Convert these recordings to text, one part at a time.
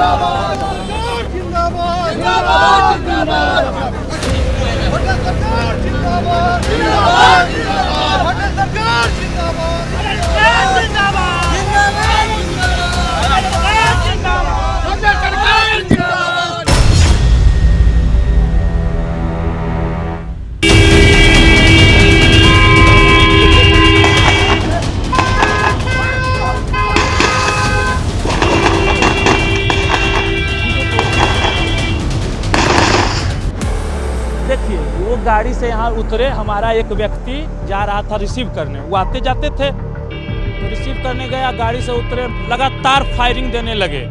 जिंदाबाद जिंदाबाद जिंदाबाद पटेल सरकार जिंदाबाद जिंदाबाद जिंदाबाद पटेल सरकार जिंदाबाद जिंदाबाद जिंदाबाद पटेल सरकार जिंदाबाद। देखिए वो गाड़ी से यहाँ उतरे, हमारा एक व्यक्ति जा रहा था रिसीव करने, वो आते जाते थे तो रिसीव करने गया, गाड़ी से उतरे, लगातार फायरिंग देने लगे।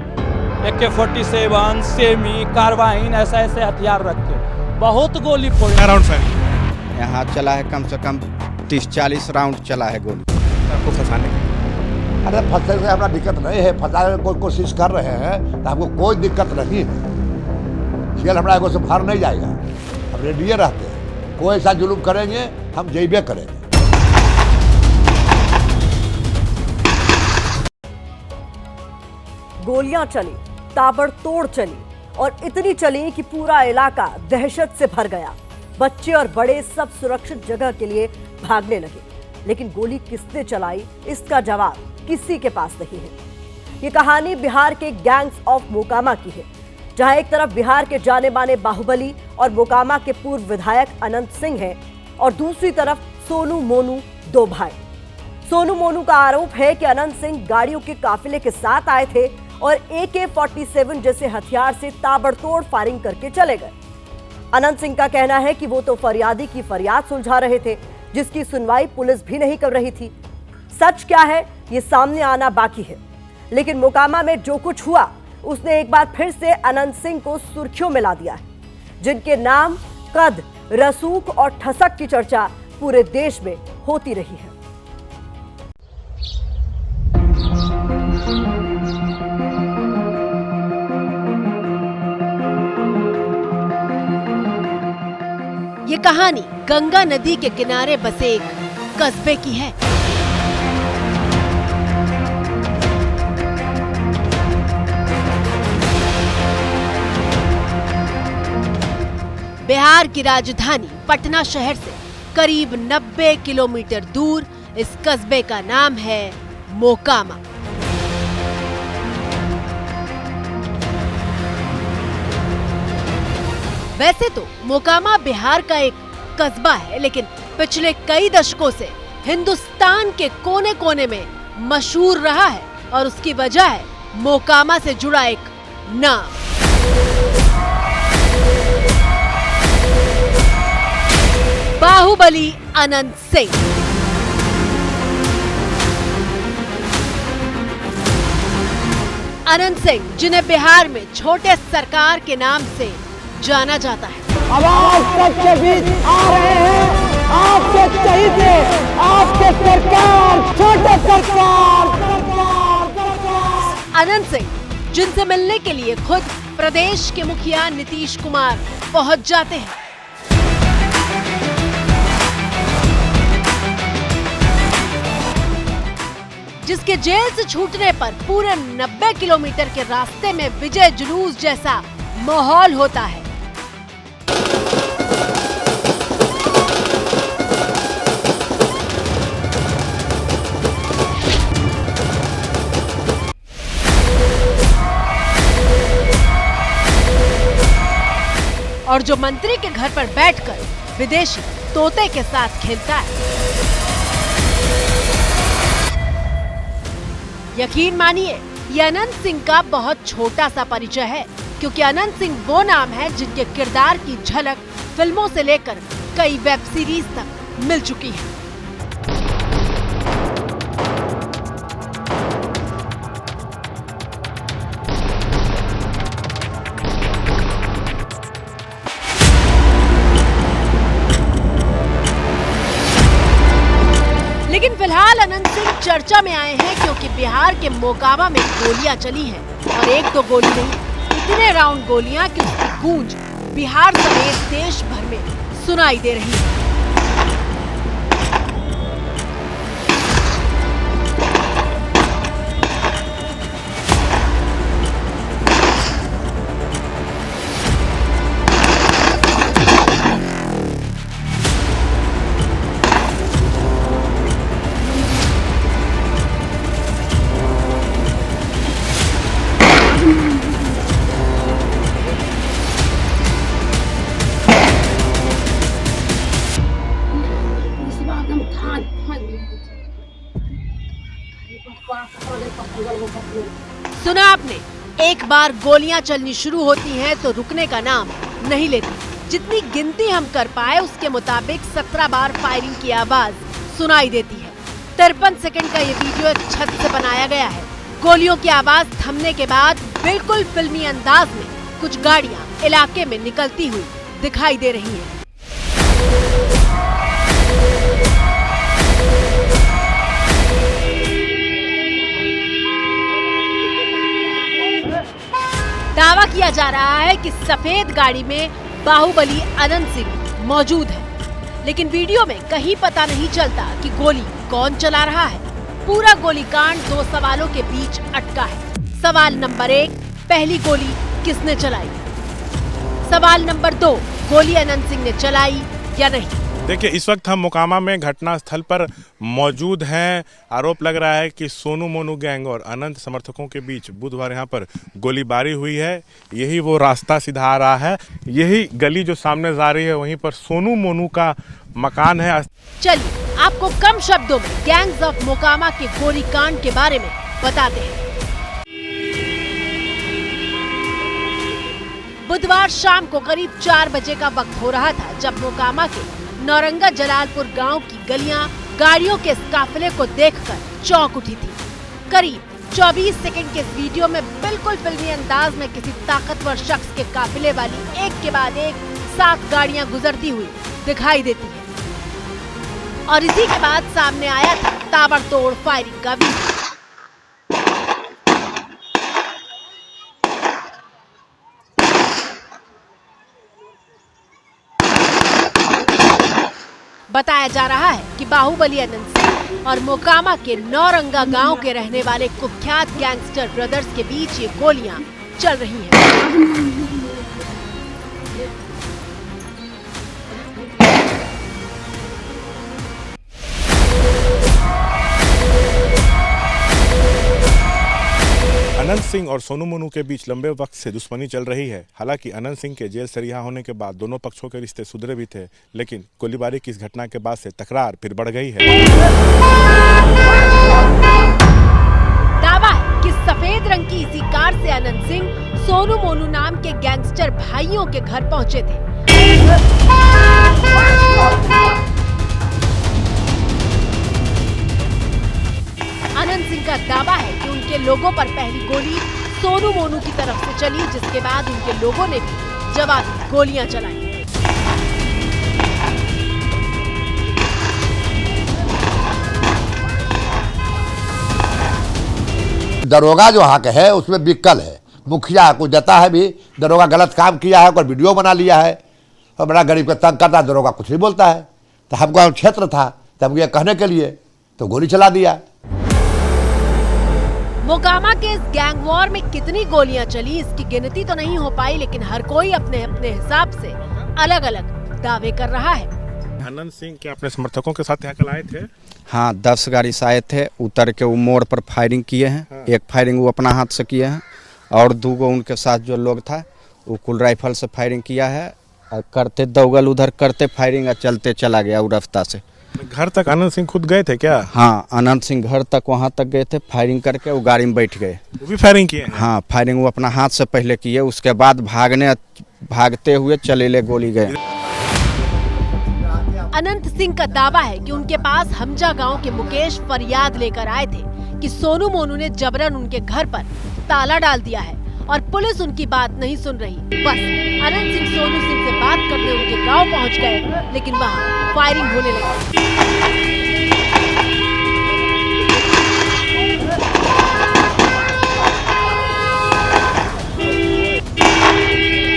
AK-47 सेमी कार्बाइन ऐसा ऐसे हथियार रख के बहुत गोली फोड़ी। राउंड फायरिंग यहाँ चला है कम से कम 30-40 राउंड चला है गोली आपको फंसाने की। अरे फंसने से हमारा दिक्कत नहीं है, फंसाने की कोशिश कर रहे हैं तो हमको कोई दिक्कत नहीं है। जेल हमारा एगो से बाहर नहीं जाएगा, हम रेडियो रहते हैं, कोई ऐसा जुलूम करेंगे हम जैबे करेंगे। गोलियां चली, ताबड़तोड़ चली और इतनी चली कि पूरा इलाका दहशत से भर गया। बच्चे और बड़े सब सुरक्षित जगह के लिए भागने लगे, लेकिन गोली किसने चलाई इसका जवाब किसी के पास नहीं है। ये कहानी बिहार के गैंग्स ऑफ मोकामा की है, जहां एक तरफ बिहार के जाने माने बाहुबली और मोकामा के पूर्व विधायक अनंत सिंह हैं और दूसरी तरफ सोनू मोनू, दो भाई। सोनू मोनू का आरोप है कि अनंत सिंह गाड़ियों के काफिले के साथ आए थे और AK-47 जैसे हथियार से ताबड़तोड़ फायरिंग करके चले गए। अनंत सिंह का कहना है कि वो तो फरियादी की फरियाद सुलझा रहे थे, जिसकी सुनवाई पुलिस भी नहीं कर रही थी। सच क्या है ये सामने आना बाकी है, लेकिन मोकामा में जो कुछ हुआ उसने एक बार फिर से अनंत सिंह को सुर्खियों में ला दिया है, जिनके नाम, कद, रसूख और ठसक की चर्चा पूरे देश में होती रही है। ये कहानी गंगा नदी के किनारे बसे एक कस्बे की है। बिहार की राजधानी पटना शहर से करीब 90 किलोमीटर दूर इस कस्बे का नाम है मोकामा। वैसे तो मोकामा बिहार का एक कस्बा है, लेकिन पिछले कई दशकों से हिंदुस्तान के कोने कोने में मशहूर रहा है और उसकी वजह है मोकामा से जुड़ा एक नाम। बाहुबली अनंत सिंह। अनंत सिंह, जिन्हें बिहार में छोटे सरकार के नाम से जाना जाता है। अब आप सबके बीच आ रहे हैं आपके चहीते, आपके सरकार, छोटे सरकार। अनंत सिंह, जिनसे मिलने के लिए खुद प्रदेश के मुखिया नीतीश कुमार पहुंच जाते हैं। जिसके जेल से छूटने पर पूरे 90 किलोमीटर के रास्ते में विजय जुलूस जैसा माहौल होता है। और जो मंत्री के घर पर बैठकर विदेशी तोते के साथ खेलता है। यकीन मानिए, ये अनंत सिंह का बहुत छोटा सा परिचय है, क्योंकि अनंत सिंह वो नाम है जिनके किरदार की झलक फिल्मों से लेकर कई वेब सीरीज तक मिल चुकी है। लेकिन फिलहाल अनंत सिंह चर्चा में आए हैं क्योंकि बिहार के मोकामा में गोलियां चली हैं और एक दो गोली नहीं, इतने राउंड गोलियां कि उसकी गूंज बिहार समेत देश भर में सुनाई दे रही है। सुना आपने, एक बार गोलियां चलनी शुरू होती हैं तो रुकने का नाम नहीं लेती। जितनी गिनती हम कर पाए उसके मुताबिक 17 बार फायरिंग की आवाज सुनाई देती है। 53 सेकंड का ये वीडियो एक छत से बनाया गया है। गोलियों की आवाज थमने के बाद बिल्कुल फिल्मी अंदाज में कुछ गाड़ियां इलाके में निकलती हुई दिखाई दे रही हैं। दावा किया जा रहा है कि सफेद गाड़ी में बाहुबली अनंत सिंह मौजूद है, लेकिन वीडियो में कहीं पता नहीं चलता कि गोली कौन चला रहा है। पूरा गोलीकांड दो सवालों के बीच अटका है। सवाल नंबर 1, पहली गोली किसने चलाई? सवाल नंबर 2, गोली अनंत सिंह ने चलाई या नहीं? देखिए, इस वक्त हम मोकामा में घटना स्थल पर मौजूद हैं। आरोप लग रहा है कि सोनू मोनू गैंग और अनंत समर्थकों के बीच बुधवार यहां पर गोलीबारी हुई है। यही वो रास्ता सीधा आ रहा है, यही गली जो सामने जा रही है, वहीं पर सोनू मोनू का मकान है। चलिए आपको कम शब्दों में गैंग्स ऑफ मोकामा के गोलीकांड के बारे में बताते हैं। बुधवार शाम को करीब 4 बजे का वक्त हो रहा था जब मोकामा के नौरंगा जलालपुर गांव की गलियां गाड़ियों के इस काफिले को देखकर चौंक उठी थी। करीब 24 सेकंड के इस वीडियो में बिल्कुल फिल्मी अंदाज में किसी ताकतवर शख्स के काफिले वाली एक के बाद एक 7 गाड़ियां गुजरती हुई दिखाई देती है और इसी के बाद सामने आया था ताबड़तोड़ फायरिंग का वीडियो। बताया जा रहा है कि बाहुबली अनंत सिंह और मोकामा के नौरंगा गांव के रहने वाले कुख्यात गैंगस्टर ब्रदर्स के बीच ये गोलियां चल रही हैं। अनंत सिंह और सोनू मोनू के बीच लंबे वक्त से दुश्मनी चल रही है। हालांकि अनंत सिंह के जेल से रिहा होने के बाद दोनों पक्षों के रिश्ते सुधरे भी थे, लेकिन गोलीबारी की इस घटना के बाद से तकरार फिर बढ़ गई है। दावा है कि सफेद रंग की इसी कार से अनंत सिंह सोनू मोनू नाम के गैंगस्टर भाइयों के घर पहुंचे थे। अनंत सिंह का दावा है कि उनके लोगों पर पहली गोली सोनू मोनू की तरफ से चली, जिसके बाद उनके लोगों ने भी जवाबी गोलियां चलाई। दरोगा जो यहाँ के है उसमें बिक्कल है, मुखिया को जता है भी दरोगा गलत काम किया है, कोई वीडियो बना लिया है और बड़ा गरीब का तंग करता है, दरोगा कुछ नहीं बोलता है। तो हमको क्षेत्र था तो हमको ये कहने के लिए तो गोली चला दिया। मोकामा के इस गैंग वॉर में कितनी गोलियां चली इसकी गिनती तो नहीं हो पाई, लेकिन हर कोई अपने अपने हिसाब से अलग अलग दावे कर रहा है। अनंत सिंह के अपने समर्थकों के साथ यहाँ कल आए थे। हाँ, 10 गाड़ी से आए थे, उतर के वो मोड़ पर फायरिंग किए हैं। हाँ। एक फायरिंग वो अपना हाथ से किए हैं और 2 गो उनके साथ जो लोग था वो कुल राइफल से फायरिंग किया है और करते दौगल उधर करते फायरिंग और चलते चला गया वो रास्ता से। घर तक अनंत सिंह खुद गए थे क्या? हाँ, अनंत सिंह घर तक वहाँ तक गए थे, फायरिंग करके वो गाड़ी में बैठ गए। वो भी फायरिंग किए हैं? हाँ, फायरिंग वो अपना हाथ से पहले किए, उसके बाद भागते हुए चलेले गोली गए। अनंत सिंह का दावा है कि उनके पास हमजा गांव के मुकेश फरियाद लेकर आए थे कि सोनू मोनू ने जबरन उनके घर पर ताला डाल दिया है और पुलिस उनकी बात नहीं सुन रही। बस अनंत सिंह सोनू सिंह से बात करने उनके गांव पहुंच गए, लेकिन वहां फायरिंग होने लगी।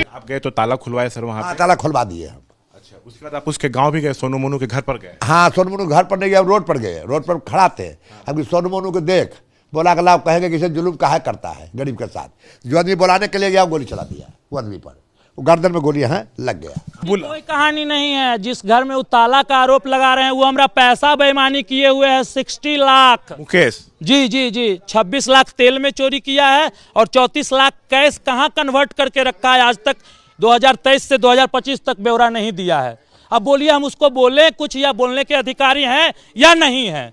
आप गए तो ताला खुलवाए सर वहाँ पे? ताला खुलवा दिए हम। अच्छा, उसके बाद आप उसके गांव भी गए, सोनू मोनू के घर पर गए? हाँ, सोनू मोनू घर पर नहीं गए, रोड पर गए, रोड पर खड़ा थे। हम सोनू मोनू को देख बोला कि लाभ कहेंगे कि जुलूम काहे करता है गरीब के साथ। जो आदमी बुलाने के लिए गया गोली चला दिया वो आदमी पर, वो गर्दन में गोली है लग गया। कोई कहानी नहीं है। जिस घर में उताला का आरोप लगा रहे हैं वो हमारा पैसा बेईमानी किए हुए है 60 लाख। मुकेश जी 26 लाख तेल में चोरी किया है और 34 लाख कैश कहाँ कन्वर्ट करके रखा है आज तक 2023 से 2025 तक ब्यौरा नहीं दिया है। अब बोलिए हम उसको बोले कुछ या बोलने के अधिकारी हैं या नहीं हैं?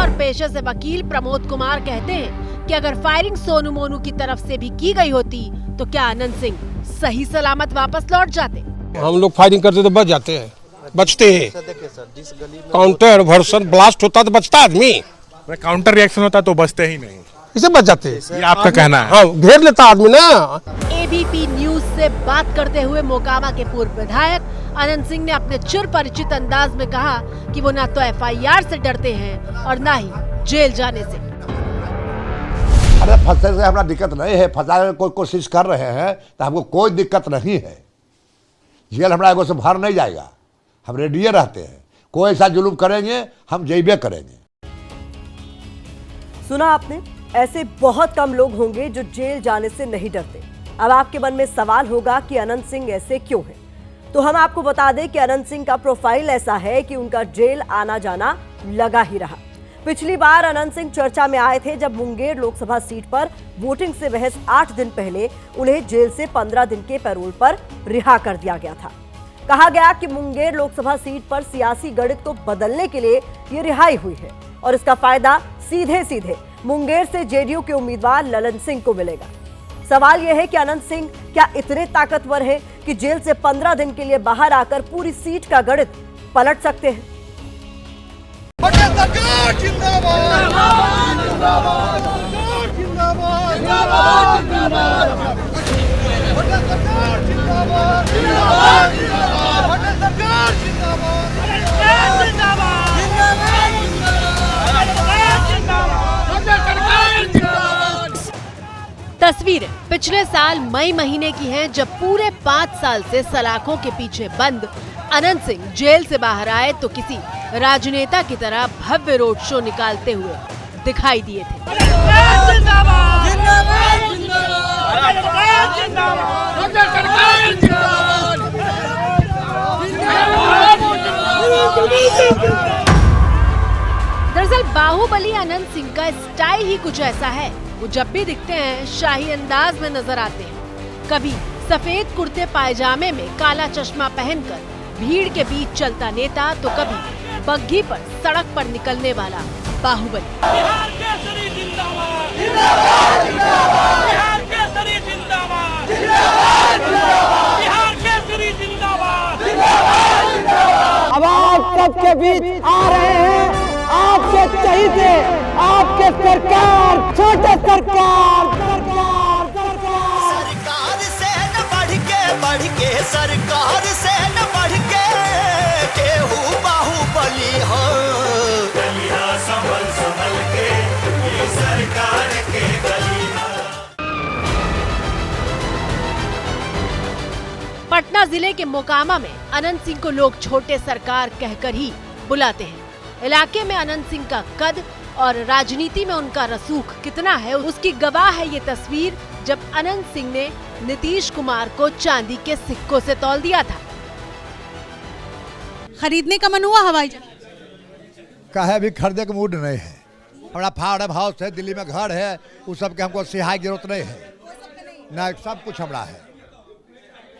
और पेशे से वकील प्रमोद कुमार कहते हैं कि अगर फायरिंग सोनू मोनू की तरफ से भी की गई होती तो क्या आनंद सिंह सही सलामत वापस लौट जाते? हम लोग फायरिंग करते तो बच जाते हैं, बचते हैं। काउंटर वर्सन ब्लास्ट होता तो बचता आदमी, काउंटर रिएक्शन होता तो बचते ही नहीं, इसे बच जाते हैं। ये आपका कहना है? हाँ, घेर लेता आदमी ना। एबीपी न्यूज से बात करते हुए मोकामा के पूर्व विधायक आनंद सिंह ने अपने चिर परिचित अंदाज में कहा कि वो ना तो एफआईआर से डरते हैं और ना ही जेल जाने से। अरे फंसने से हमारा दिक्कत नहीं है, फंसाने की कोई कोशिश कर रहे हैं तो हमको कोई दिक्कत नहीं है। जेल हमारा एगो से भर नहीं जाएगा, हम रेडिये रहते हैं। कोई ऐसा जुलूम करेंगे हम जेबे करेंगे। सुना आपने, ऐसे बहुत कम लोग होंगे जो जेल जाने से नहीं डरते। अब आपके मन में सवाल होगा कि अनंत सिंह ऐसे क्यों हैं? तो हम आपको बता दें कि अनंत सिंह का प्रोफाइल ऐसा है कि उनका जेल आना जाना लगा ही रहा। पिछली बार अनंत सिंह चर्चा में आए थे जब मुंगेर लोकसभा सीट पर वोटिंग से महज 8 दिन पहले उन्हें जेल से 15 दिन के पैरोल पर रिहा कर दिया गया था। कहा गया कि मुंगेर लोकसभा सीट पर सियासी गणित को बदलने के लिए ये रिहाई हुई है और इसका फायदा सीधे सीधे मुंगेर से जेडीयू के उम्मीदवार ललन सिंह को मिलेगा। सवाल यह है कि अनंत सिंह क्या इतने ताकतवर है कि जेल से 15 दिन के लिए बाहर आकर पूरी सीट का गणित पलट सकते हैं? पटेल सरकार जिंदाबाद, जिंदाबाद, जिंदाबाद, जिंदाबाद, पटेल सरकार जिंदाबाद, जिंदाबाद, जिंदाबाद, पटेल सरकार जिंदाबाद, जिंदाबाद, जिंदाबाद, तस्वीरें पिछले साल मई महीने की हैं जब पूरे 5 साल से सलाखों के पीछे बंद अनंत सिंह जेल से बाहर आए तो किसी राजनेता की तरह भव्य रोड शो निकालते हुए दिखाई दिए थे। दरअसल बाहुबली अनंत सिंह का स्टाइल ही कुछ ऐसा है। वो जब भी दिखते हैं शाही अंदाज में नजर आते हैं। कभी सफेद कुर्ते पायजामे में काला चश्मा पहनकर भीड़ के बीच चलता नेता तो कभी बग्घी पर सड़क पर निकलने वाला बाहुबली। बिहार केसरी जिंदाबाद, जिंदाबाद, बिहार केसरी जिंदाबाद, बिहार केसरी जिंदाबाद। अब आप सबके बीच आ रहे हैं आपके चहीते, आपके सरकार, छोटे सरकार, सरकार, सरकार। सरकार से न बढ़ के सरकार से न बढ़ के केहू बाहुबली हो। गलिया संभल संभल के ये सरकार के गलिया। पटना जिले के मोकामा में अनंत सिंह को लोग छोटे सरकार कहकर ही बुलाते हैं। इलाके में अनंत सिंह का कद और राजनीति में उनका रसूख कितना है उसकी गवाह है ये तस्वीर जब अनंत सिंह ने नीतीश कुमार को चांदी के सिक्कों से तौल दिया था। खरीदने का मन हुआ हवाई जहाज? कहे भी खरीदे का मूड नहीं है। हमारा फार्म हाउस है, दिल्ली में घर है, उस सब के हमको सिहाई की जरूरत नहीं है ना, सब कुछ हमारा है।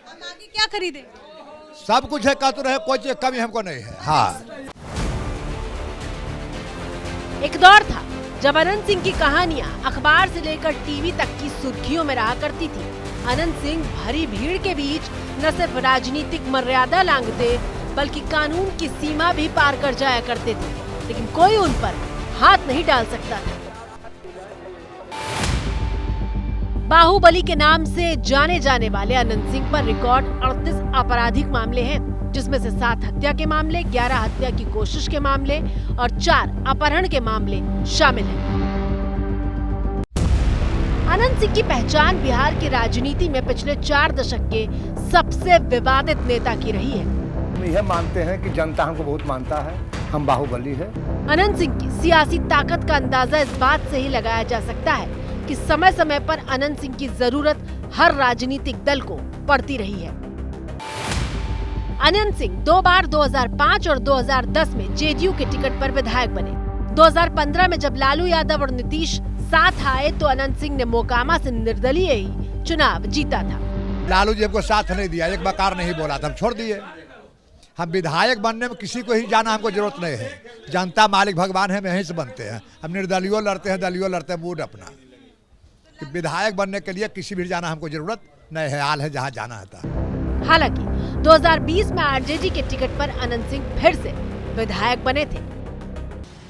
हम आगे क्या खरीदे? सब कुछ है, कहते रहे कोई चीज कमी हमको नहीं है। हाँ, एक दौर था जब अनंत सिंह की कहानियां अखबार से लेकर टीवी तक की सुर्खियों में रहा करती थी। अनंत सिंह भरी भीड़ के बीच न सिर्फ राजनीतिक मर्यादा लांघते बल्कि कानून की सीमा भी पार कर जाया करते थे, लेकिन कोई उन पर हाथ नहीं डाल सकता था। बाहुबली के नाम से जाने जाने वाले अनंत सिंह पर रिकॉर्ड 38 आपराधिक मामले हैं, जिसमें से 7 हत्या के मामले, 11 हत्या की कोशिश के मामले और 4 अपहरण के मामले शामिल हैं। अनंत सिंह की पहचान बिहार की राजनीति में पिछले 4 दशक के सबसे विवादित नेता की रही है। हम यह मानते हैं कि जनता हमको बहुत मानता है, हम बाहुबली है। अनंत सिंह की सियासी ताकत का अंदाजा इस बात से ही लगाया जा सकता है कि समय समय पर अनंत सिंह की जरूरत हर राजनीतिक दल को पड़ती रही है। अनंत सिंह 2 बार 2005 और 2010 में जेडीयू के टिकट पर विधायक बने। 2015 में जब लालू यादव और नीतीश साथ आए तो अनंत सिंह ने मोकामा से निर्दलीय ही चुनाव जीता था। लालू जी हमको साथ नहीं दिया, एक बकार नहीं बोला था, हम छोड़ दिए। हम विधायक बनने में किसी को ही जाना हमको जरूरत नहीं है। जनता मालिक भगवान है, हम यहीं से बनते हैं। हम निर्दलीय लड़ते हैं, दलीय लड़ते हैं, मूड अपना कि विधायक बनने के लिए किसी भी जाना हमको जरूरत नहीं है। हाल है जहाँ जाना है। हालांकि 2020 में आरजेडी के टिकट पर अनंत सिंह फिर से विधायक बने थे,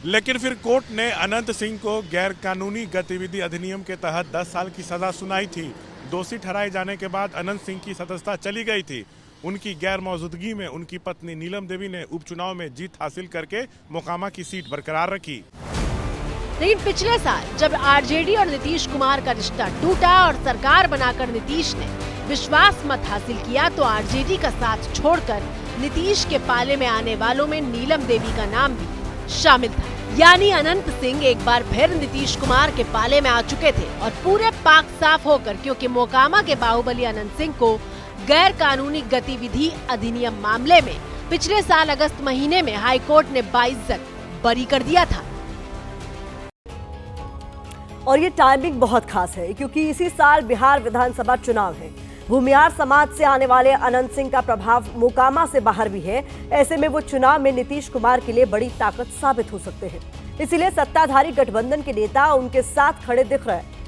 लेकिन फिर कोर्ट ने अनंत सिंह को गैर कानूनी गतिविधि अधिनियम के तहत 10 साल की सजा सुनाई थी। दोषी ठहराए जाने के बाद अनंत सिंह की सदस्यता चली गई थी। उनकी गैर मौजूदगी में उनकी पत्नी नीलम देवी ने उपचुनाव में जीत हासिल करके मोकामा की सीट बरकरार रखी। लेकिन पिछले साल जब आरजेडी और नीतीश कुमार का रिश्ता टूटा और सरकार बनाकर नीतीश ने विश्वास मत हासिल किया, तो आरजेडी का साथ छोड़कर नीतीश के पाले में आने वालों में नीलम देवी का नाम भी शामिल था। यानी अनंत सिंह एक बार फिर नीतीश कुमार के पाले में आ चुके थे और पूरे पाक साफ होकर, क्योंकि मोकामा के बाहुबली अनंत सिंह को गैर कानूनी गतिविधि अधिनियम मामले में पिछले साल अगस्त महीने में हाई कोर्ट ने बाइज्जत बरी कर दिया था। और ये टाइमिंग बहुत खास है क्योंकि इसी साल बिहार विधानसभा चुनाव है। भूमियार समाज से आने वाले अनंत सिंह का प्रभाव मोकामा से बाहर भी है। ऐसे में वो चुनाव में नीतीश कुमार के लिए बड़ी ताकत साबित हो सकते हैं। इसीलिए सत्ताधारी गठबंधन के नेता उनके साथ खड़े दिख रहे हैं।